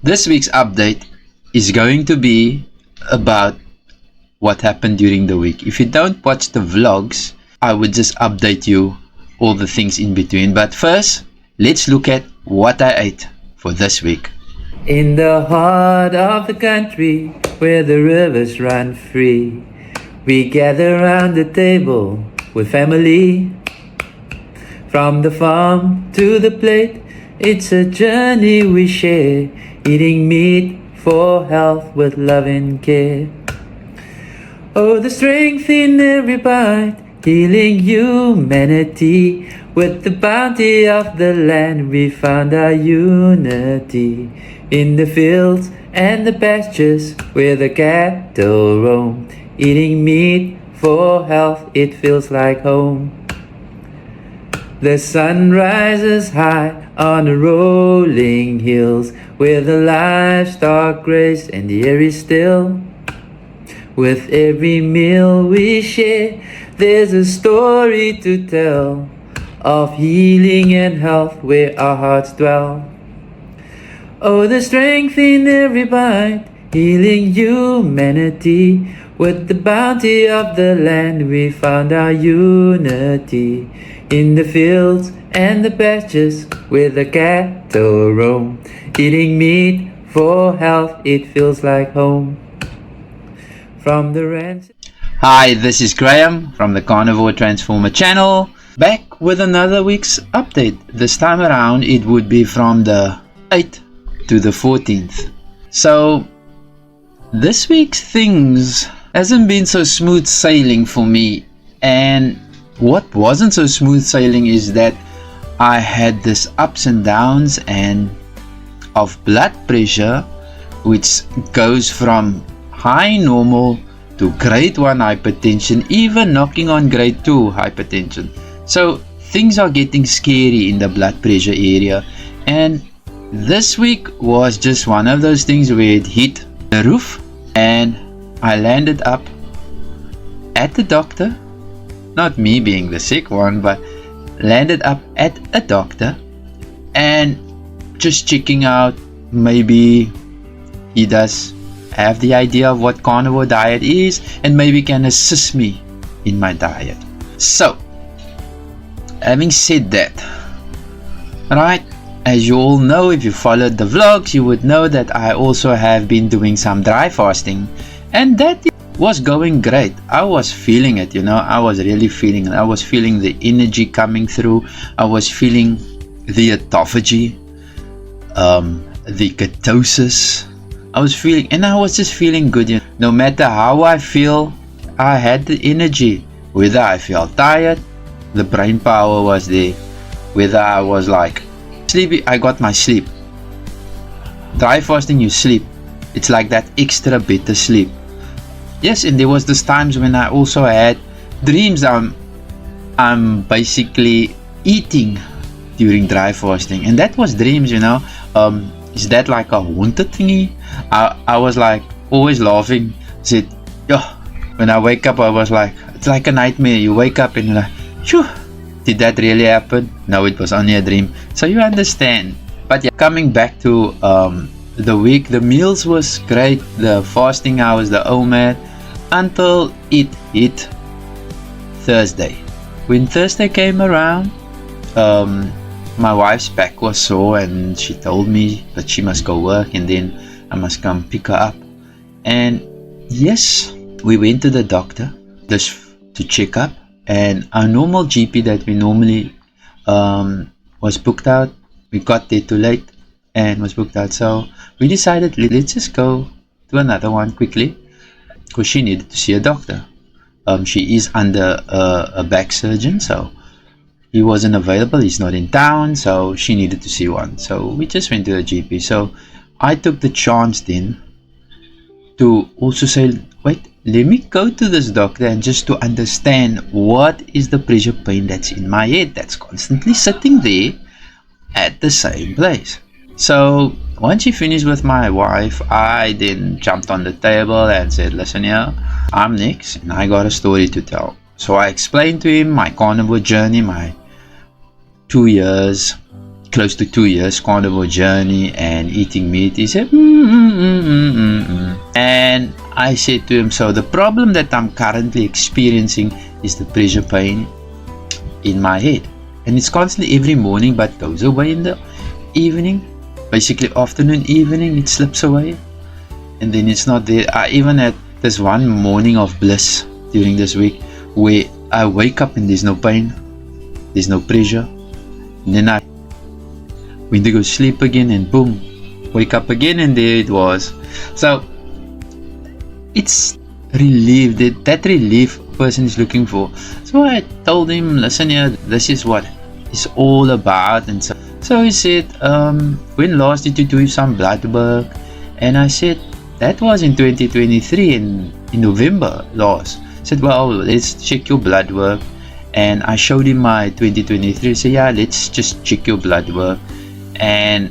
This week's update is going to be about what happened during the week. If you don't watch the vlogs, I would just update you all the things in between. But first, let's look at what I ate for this week. In the heart of the country, where the rivers run free, we gather round the table with family. From the farm to the plate, it's a journey we share, eating meat for health with love and care. Oh, the strength in every bite, healing humanity. With the bounty of the land, we found our unity. In the fields and the pastures, where the cattle roam, eating meat for health, it feels like home. The sun rises high on the rolling hills, where the livestock graze and the air is still. With every meal we share, there's a story to tell of healing and health where our hearts dwell. Oh, the strength in every bite, healing humanity. With the bounty of the land, we found our unity. In the fields and the pastures, where the cattle roam, eating meat for health, it feels like home. From the ranch. Hi, this is Graham from the Carnivore Transformer channel, back with another week's update. This time around it would be from the 8th to the 14th. So this week's things hasn't been so smooth sailing for me, and what wasn't so smooth sailing is that I had this ups and downs and of blood pressure, which goes from high normal to grade 1 hypertension, even knocking on grade 2 hypertension. So things are getting scary in the blood pressure area, and this week was just one of those things where it hit the roof and I landed up at the doctor, not me being the sick one, but landed up at a doctor and just checking out, maybe he does have the idea of what carnivore diet is and maybe can assist me in my diet. So having said that, right, as you all know, if you followed the vlogs, you would know that I also have been doing some dry fasting, and that was going great. I was feeling it, I was really feeling it. I was feeling the energy coming through. I was feeling the autophagy, the ketosis. I was just feeling good. No matter how I feel, I had the energy. Whether I felt tired, the brain power was there. Whether I was like sleepy, I got my sleep. Dry fasting, you sleep. It's like that extra better sleep. Yes, and there was this times when I also had dreams. I'm basically eating during dry fasting, and that was dreams. Is that like a haunted thingy? I was like always laughing. Said, when I wake up, I was like, it's like a nightmare. You wake up and you're like, phew, did that really happen? No, it was only a dream. So you understand. But yeah, coming back to the week, the meals was great. The fasting hours, the OMAD, until it hit Thursday. When Thursday came around, my wife's back was sore and she told me that she must go work and then I must come pick her up. And yes, we went to the doctor just to check up, and our normal GP that we normally was booked out. We got there too late and was booked out, so we decided let's just go to another one quickly, because she needed to see a doctor. She is under a back surgeon, so he wasn't available. He's not in town, so she needed to see one. So we just went to the GP. So I took the chance then to also say, wait, let me go to this doctor and just to understand what is the pressure pain that's in my head that's constantly sitting there at the same place. So once she finished with my wife, I then jumped on the table and said, listen here, I'm next and I got a story to tell. So I explained to him my carnivore journey, my 2 years close to 2 years carnivore journey and eating meat. He said, and I said to him, so the problem that I'm currently experiencing is the pressure pain in my head, and it's constantly every morning but goes away in the evening, basically afternoon, evening, it slips away and then it's not there. I even had this one morning of bliss during this week where I wake up and there's no pain, there's no pressure, and then I went to go sleep again and boom, wake up again and there it was. So it's relief, that relief a person is looking for. So I told him, listen here, this is what it's all about. And so he said, when last did you do some blood work? And I said, that was in 2023 in November last. He said, well, let's check your blood work. And I showed him my 2023. He said, yeah, let's just check your blood work. And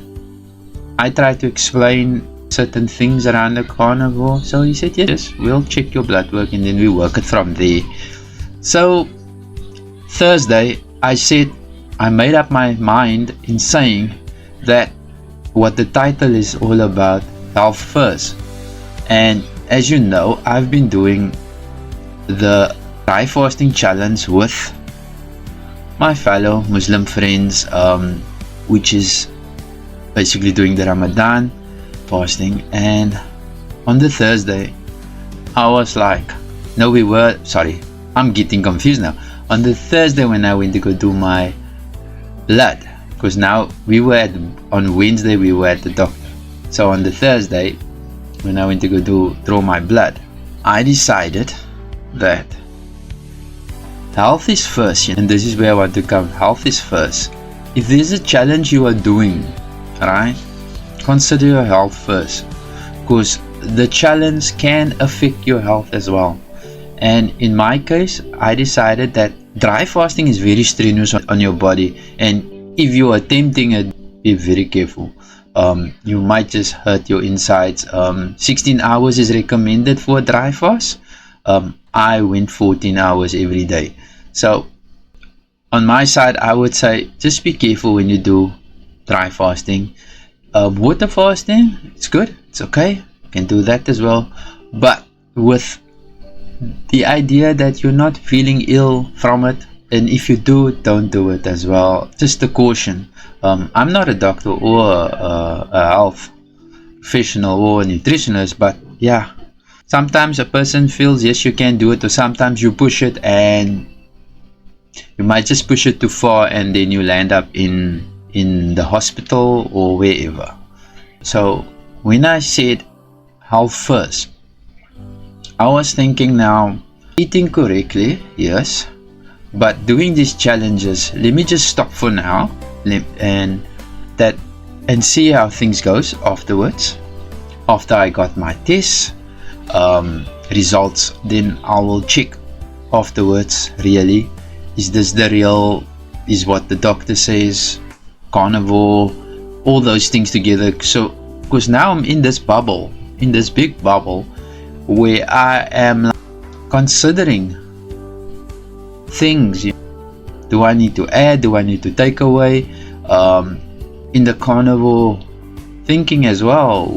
I tried to explain certain things around the carnivore. So he said, yes, we'll check your blood work and then we work it from there. So Thursday, I said, I made up my mind in saying that what the title is all about, health first. And as you know, I've been doing the dry fasting challenge with my fellow Muslim friends, which is basically doing the Ramadan fasting. And on the Thursday, I was like, no, I'm getting confused now. On the Thursday when I went to go do my blood, because now on Wednesday we were at the doctor. So on the Thursday when I went to go draw my blood, I decided that health is first, and this is where I want to come. Health is first. If there's a challenge you are doing, right, consider your health first, because the challenge can affect your health as well. And in my case, I decided that dry fasting is very strenuous on your body, and if you are attempting it, be very careful. You might just hurt your insides. 16 hours is recommended for a dry fast. I went 14 hours every day. So on my side, I would say just be careful when you do dry fasting. Water fasting, it's good, it's okay, you can do that as well, but with the idea that you're not feeling ill from it, and if you do, don't do it as well. Just a caution. I'm not a doctor or a health professional or a nutritionist, but yeah, sometimes a person feels yes you can do it, or sometimes you push it and you might just push it too far and then you'll end up in the hospital or wherever. So when I said health first, I was thinking now, eating correctly, yes, but doing these challenges, let me just stop for now and see how things goes afterwards. After I got my tests results, then I will check afterwards, really, is this the real, is what the doctor says, carnivore, all those things together. So because now I'm in this bubble, in this big bubble, where I am considering things. Do I need to add, do I need to take away, in the carnivore thinking as well,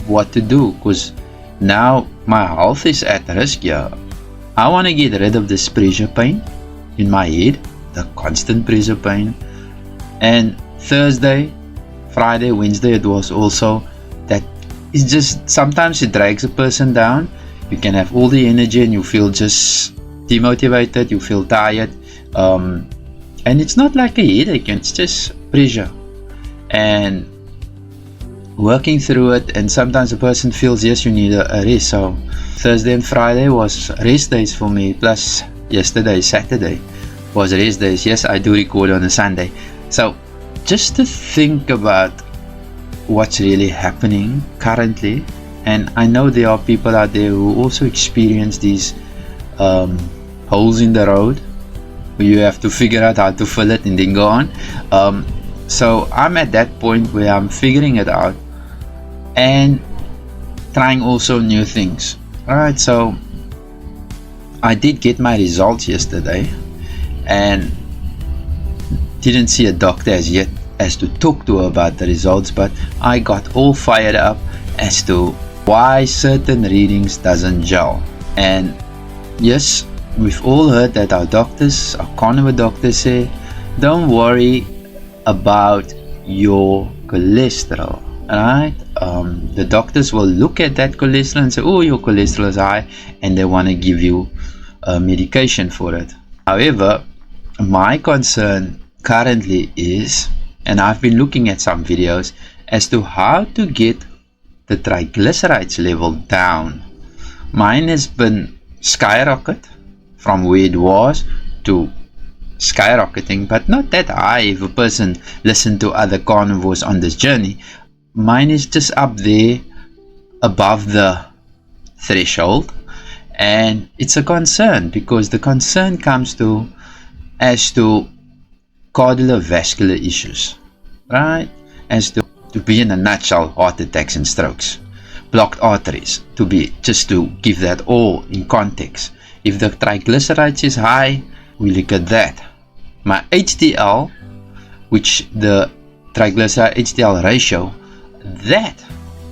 what to do, because now my health is at risk here. I want to get rid of this pressure pain in my head, the constant pressure pain. And Thursday, Friday, Wednesday, it was also that it's just, sometimes it drags a person down. You can have all the energy and you feel just demotivated, you feel tired, and it's not like a headache, it's just pressure and working through it. And sometimes a person feels yes, you need a rest. So Thursday and Friday was rest days for me, plus yesterday, Saturday, was rest days. Yes, I do record on a Sunday. So just to think about what's really happening currently, and I know there are people out there who also experience these holes in the road where you have to figure out how to fill it and then go on. So I'm at that point where I'm figuring it out and trying also new things. Alright, so I did get my results yesterday and didn't see a doctor as yet. as to talk to her about the results, but I got all fired up as to why certain readings doesn't gel. And yes, we've all heard that our doctors, our carnivore doctors say, don't worry about your cholesterol, right? The doctors will look at that cholesterol and say, oh, your cholesterol is high, and they want to give you medication for it. However, my concern currently is, and I've been looking at some videos as to how to get the triglycerides level down. Mine has been skyrocket from where it was to skyrocketing, but not that high if a person listened to other carnivores on this journey. Mine is just up there above the threshold, and it's a concern because the concern comes to as to cardiovascular issues, right? As to be in a nutshell, heart attacks and strokes, blocked arteries, to give that all in context. If the triglycerides is high, we look at that. My HDL, which the triglyceride HDL ratio, that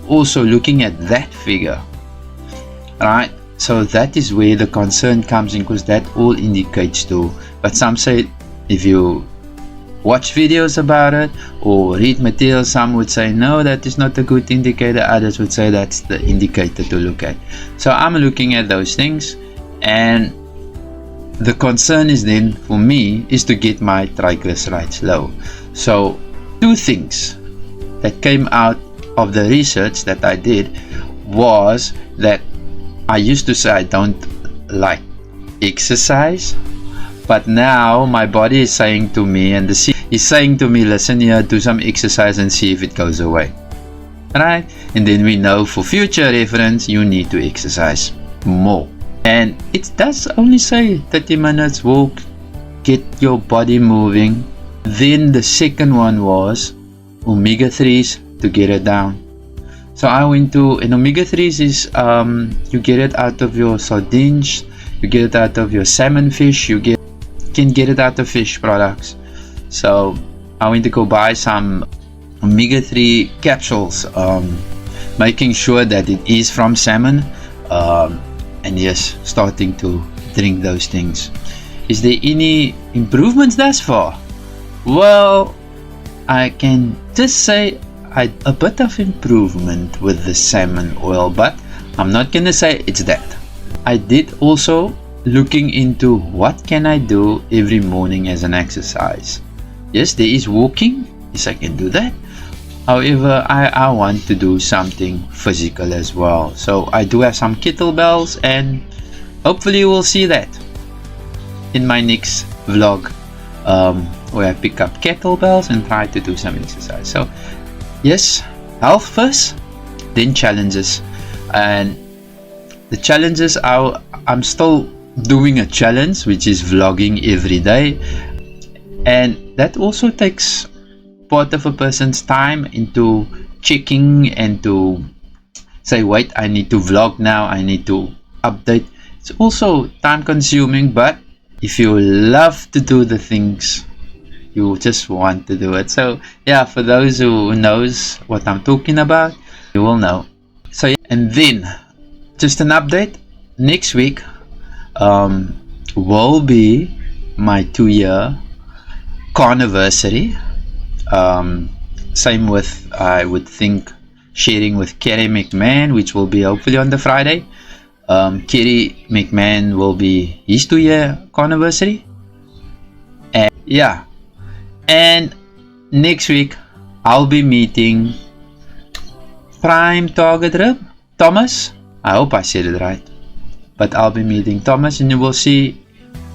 also looking at that figure, right? So that is where the concern comes in, because that all indicates to, but some say if you watch videos about it or read material, some would say no, that is not a good indicator, others would say that's the indicator to look at. So I'm looking at those things, and the concern is then for me is to get my triglycerides low. So two things that came out of the research that I did was that I used to say I don't like exercise, but now my body is saying to me, and the sea is saying to me, listen here, do some exercise and see if it goes away, right? And then we know for future reference you need to exercise more. And it does only say 30 minutes walk, get your body moving. Then the second one was omega-3s to get it down. So I went to, and omega-3s is you get it out of your sardines, you get it out of your salmon fish, you can get it out of fish products. So I went to go buy some omega-3 capsules, making sure that it is from salmon, and yes, starting to drink those things. Is there any improvements thus far? Well, I can just say a bit of improvement with the salmon oil, but I'm not gonna say it's that. I did also looking into what can I do every morning as an exercise. Yes, there is walking, yes, I can do that. However, I want to do something physical as well. So I do have some kettlebells, and hopefully we'll see that in my next vlog, where I pick up kettlebells and try to do some exercise. So yes, health first, then challenges. And the challenges, I'm still doing a challenge, which is vlogging every day, and that also takes part of a person's time into checking and to say, wait, I need to vlog now, I need to update. It's also time consuming, but if you love to do the things, you just want to do it. So yeah, for those who knows what I'm talking about, you will know. So yeah, and then just an update, next week will be my 2-year carniversary. Same with, I would think, sharing with Kerry McMahon, which will be hopefully on the Friday. Kerry McMahon will be his 2-year carniversary, and yeah, and next week I'll be meeting Prime Target Rib Thomas. I hope I said it right, but I'll be meeting Thomas, and you will see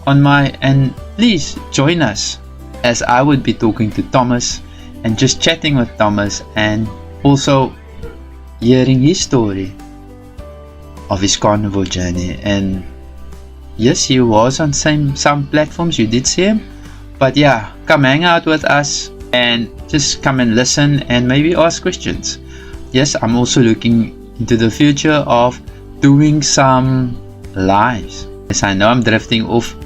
on my, and please join us as I would be talking to Thomas and just chatting with Thomas, and also hearing his story of his carnivore journey. And yes, he was on some platforms, you did see him, but yeah, come hang out with us and just come and listen and maybe ask questions. Yes, I'm also looking into the future of doing some lives. Yes, I know I'm drifting off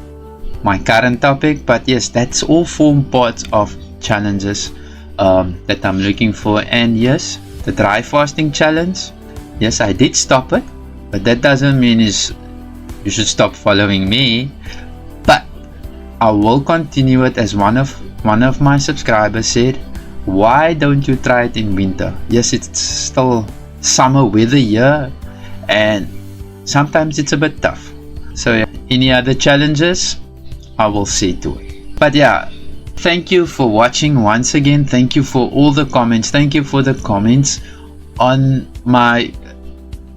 my current topic, but yes, that's all form parts of challenges. that I'm looking for. And yes, the dry fasting challenge, yes, I did stop it, but that doesn't mean you should stop following me. But I will continue it, as one of my subscribers said, why don't you try it in winter? Yes, it's still summer weather here, and sometimes it's a bit tough. So yeah, any other challenges, I will see to it. But yeah, thank you for watching once again. Thank you for all the comments. Thank you for the comments on my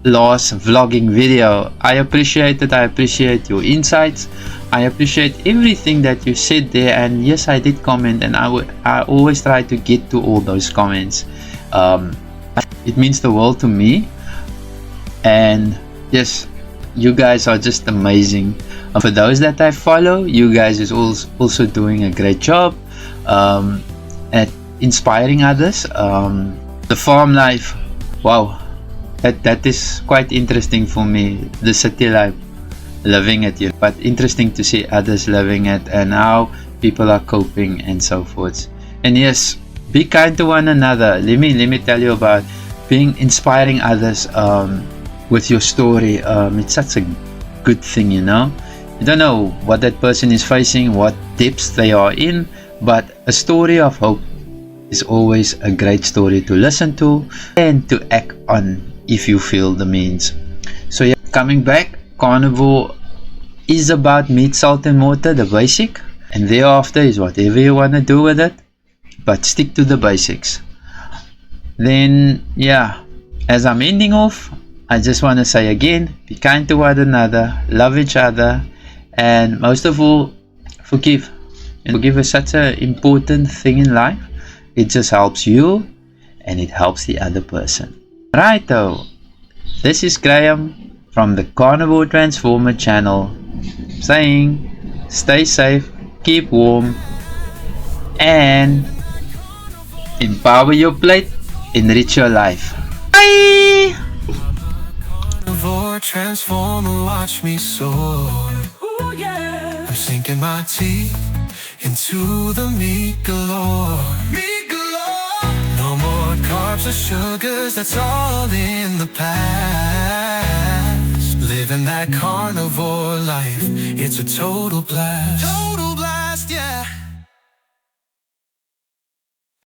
last vlogging video. I appreciate it. I appreciate your insights. I appreciate everything that you said there. And yes, I did comment, and I always try to get to all those comments. It means the world to me. And yes, you guys are just amazing. For those that I follow, you guys is also doing a great job at inspiring others. The farm life, wow, that is quite interesting for me. The city life, living it, but interesting to see others living it and how people are coping and so forth. And yes, be kind to one another. Let me tell you about being inspiring others with your story. It's such a good thing, you know. You don't know what that person is facing, what depths they are in, but a story of hope is always a great story to listen to and to act on if you feel the means. So yeah, coming back, Carnivore is about meat, salt and water, the basic, and thereafter is whatever you want to do with it, but stick to the basics. Then yeah, as I'm ending off, I just want to say again, be kind to one another, love each other, and most of all, forgive. And forgive is such an important thing in life. It just helps you and it helps the other person. Right though, this is Graham from the Carnivore Transformer channel saying, stay safe, keep warm, and empower your plate, enrich your life. Bye! Carnivore transformer, watch me soar. I'm sinking my teeth into the meat galore. Meat galore. No more carbs or sugars, that's all in the past. Living that carnivore life, it's a total blast.